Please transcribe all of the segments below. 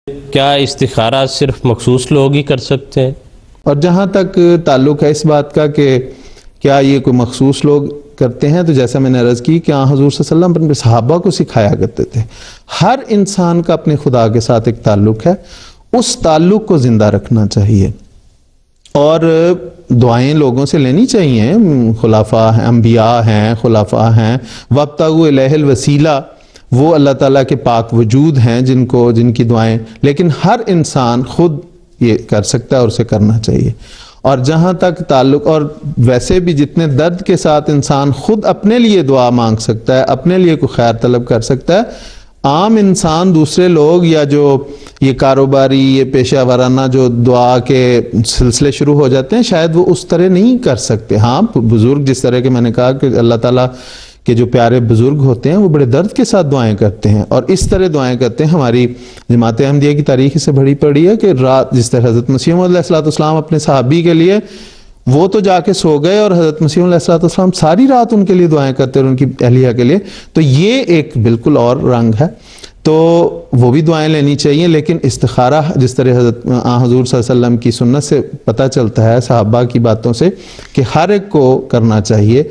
کیا استخارہ صرف مخصوص لوگ ہی کر سکتے ہیں؟ اور جہاں تک تعلق ہے اس بات کا کہ کیا یہ کوئی مخصوص لوگ کرتے ہیں، تو جیسا میں نے عرض کی کہ حضور صلی اللہ علیہ وسلم اپنے صحابہ کو سکھایا کرتے تھے۔ ہر انسان کا اپنے خدا کے ساتھ ایک تعلق ہے، اس تعلق کو زندہ رکھنا چاہیے اور دعائیں لوگوں سے لینی چاہیے۔ خلفاء ہیں، انبیاء ہیں، خلفاء ہیں، وابتغوا الیہ الوسیلہ، وہ اللہ تعالیٰ کے پاک وجود ہیں جن کی دعائیں، لیکن ہر انسان خود یہ کر سکتا ہے اور اسے کرنا چاہیے۔ اور جہاں تک تعلق، اور ویسے بھی جتنے درد کے ساتھ انسان خود اپنے لیے دعا مانگ سکتا ہے، اپنے لیے کوئی خیر طلب کر سکتا ہے، عام انسان، دوسرے لوگ، یا جو یہ کاروباری، یہ پیشہ ورانہ جو دعا کے سلسلے شروع ہو جاتے ہیں، شاید وہ اس طرح نہیں کر سکتے۔ ہاں، بزرگ جس طرح کہ میں نے کہا کہ اللہ تعالیٰ کہ جو پیارے بزرگ ہوتے ہیں وہ بڑے درد کے ساتھ دعائیں کرتے ہیں، اور اس طرح دعائیں کرتے ہیں۔ ہماری جماعت احمدیہ کی تاریخ اس سے بڑی پڑی ہے کہ رات، جس طرح حضرت مسیح موعود علیہ السلام اپنے صحابی کے لیے، وہ تو جا کے سو گئے، اور حضرت مسیح علیہ السلام ساری رات ان کے لیے دعائیں کرتے اور ان کی اہلیہ کے لیے، تو یہ ایک بالکل اور رنگ ہے۔ تو وہ بھی دعائیں لینی چاہیے، لیکن استخارہ جس طرح حضرت حضور صلی اللہ علیہ وسلم کی سنت سے پتہ چلتا ہے، صحابہ کی باتوں سے، کہ ہر ایک کو کرنا چاہیے،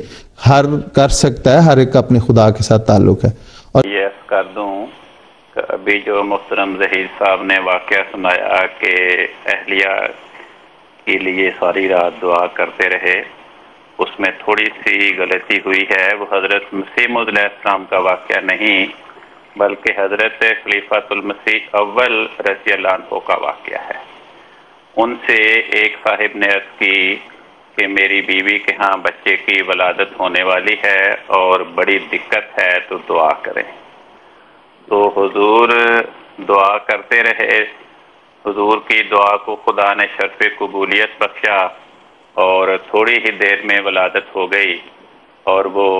ہر کر سکتا ہے، ہر ایک کا اپنے خدا کے ساتھ تعلق ہے۔ اور یہ عرض کر دوں کہ ابھی جو محترم ظہیر صاحب نے واقعہ سنایا کہ اہلیہ کے لیے ساری رات دعا کرتے رہے، اس میں تھوڑی سی غلطی ہوئی ہے۔ وہ حضرت مسیح موعود علیہ السلام کا واقعہ نہیں، بلکہ حضرت خلیفۃ المسیح اول رضی اللہ عنہ کا واقعہ ہے۔ ان سے ایک صاحب نے عرض کی کہ میری بیوی کے ہاں بچے کی ولادت ہونے والی ہے اور بڑی دقت ہے، تو دعا کریں۔ تو حضور دعا کرتے رہے، حضور کی دعا کو خدا نے شرف قبولیت بخشا، اور تھوڑی ہی دیر میں ولادت ہو گئی اور وہ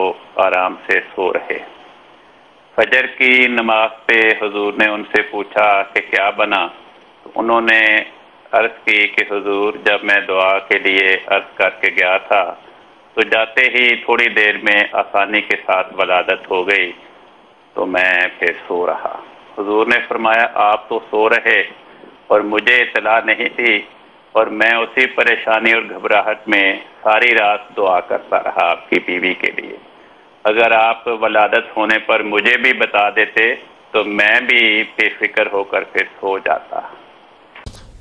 آرام سے سو رہے۔ فجر کی نماز پہ حضور نے ان سے پوچھا کہ کیا بنا، تو انہوں نے عرض کی کہ حضور جب میں دعا کے لیے عرض کر کے گیا تھا تو جاتے ہی تھوڑی دیر میں آسانی کے ساتھ ولادت ہو گئی، تو میں پھر سو رہا۔ حضور نے فرمایا آپ تو سو رہے اور مجھے اطلاع نہیں تھی، اور میں اسی پریشانی اور گھبراہٹ میں ساری رات دعا کرتا رہا آپ کی بیوی کے لیے۔ اگر آپ ولادت ہونے پر مجھے بھی بتا دیتے تو میں بھی بے فکر ہو کر پھر سو جاتا۔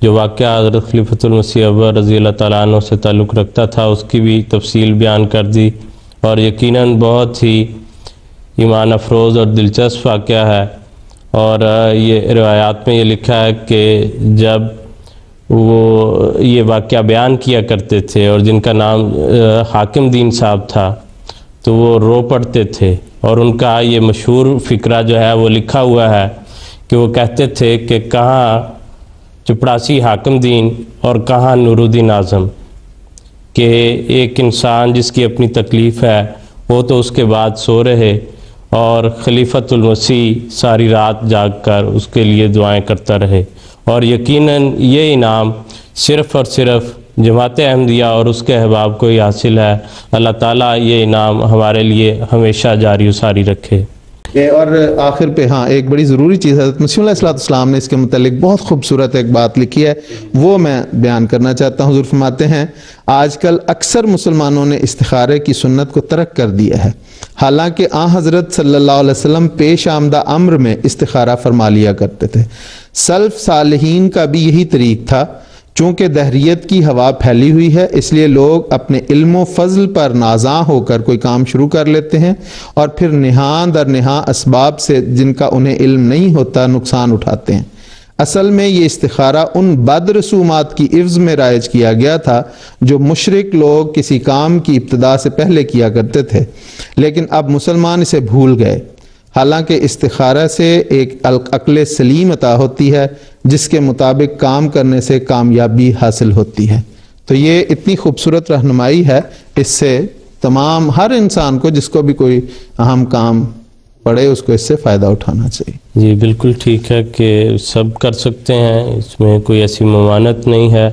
جو واقعہ حضرت خلیفۃ المسیح اول رضی اللہ تعالیٰ عنہ سے تعلق رکھتا تھا، اس کی بھی تفصیل بیان کر دی، اور یقیناً بہت ہی ایمان افروز اور دلچسپ واقعہ ہے۔ اور یہ روایات میں یہ لکھا ہے کہ جب وہ یہ واقعہ بیان کیا کرتے تھے، اور جن کا نام حاکم دین صاحب تھا، تو وہ رو پڑتے تھے، اور ان کا یہ مشہور فقرہ جو ہے وہ لکھا ہوا ہے کہ وہ کہتے تھے کہ کہاں چپڑاسی حاکم دین اور کہاں نور الدین اعظم، کہ ایک انسان جس کی اپنی تکلیف ہے وہ تو اس کے بعد سو رہے، اور خلیفۃ المسیح ساری رات جاگ کر اس کے لیے دعائیں کرتا رہے۔ اور یقیناً یہ انعام صرف اور صرف جماعت احمدیہ اور اس کے احباب کو ہی حاصل ہے۔ اللہ تعالیٰ یہ انعام ہمارے لیے ہمیشہ جاری و ساری رکھے۔ اور آخر پہ ہاں ایک بڑی ضروری چیز حضرت مسیح علیہ السلام نے اس کے متعلق بہت خوبصورت ایک بات لکھی ہے، وہ میں بیان کرنا چاہتا ہوں۔ حضور فرماتے ہیں آج کل اکثر مسلمانوں نے استخارے کی سنت کو ترک کر دیا ہے، حالانکہ حضرت صلی اللہ علیہ وسلم پیش آمدہ امر میں استخارہ فرما لیا کرتے تھے۔ سلف صالحین کا بھی یہی طریق تھا۔ چونکہ دہریت کی ہوا پھیلی ہوئی ہے، اس لیے لوگ اپنے علم و فضل پر نازاں ہو کر کوئی کام شروع کر لیتے ہیں، اور پھر نہاں در نہاں اسباب سے جن کا انہیں علم نہیں ہوتا نقصان اٹھاتے ہیں۔ اصل میں یہ استخارہ ان بد رسومات کی عوض میں رائج کیا گیا تھا جو مشرک لوگ کسی کام کی ابتدا سے پہلے کیا کرتے تھے، لیکن اب مسلمان اسے بھول گئے۔ حالانکہ استخارہ سے ایک عقل سلیم عطا ہوتی ہے جس کے مطابق کام کرنے سے کامیابی حاصل ہوتی ہے۔ تو یہ اتنی خوبصورت رہنمائی ہے، اس سے تمام ہر انسان کو جس کو بھی کوئی اہم کام پڑے اس کو اس سے فائدہ اٹھانا چاہیے۔ جی بالکل ٹھیک ہے کہ سب کر سکتے ہیں، اس میں کوئی ایسی ممانعت نہیں ہے۔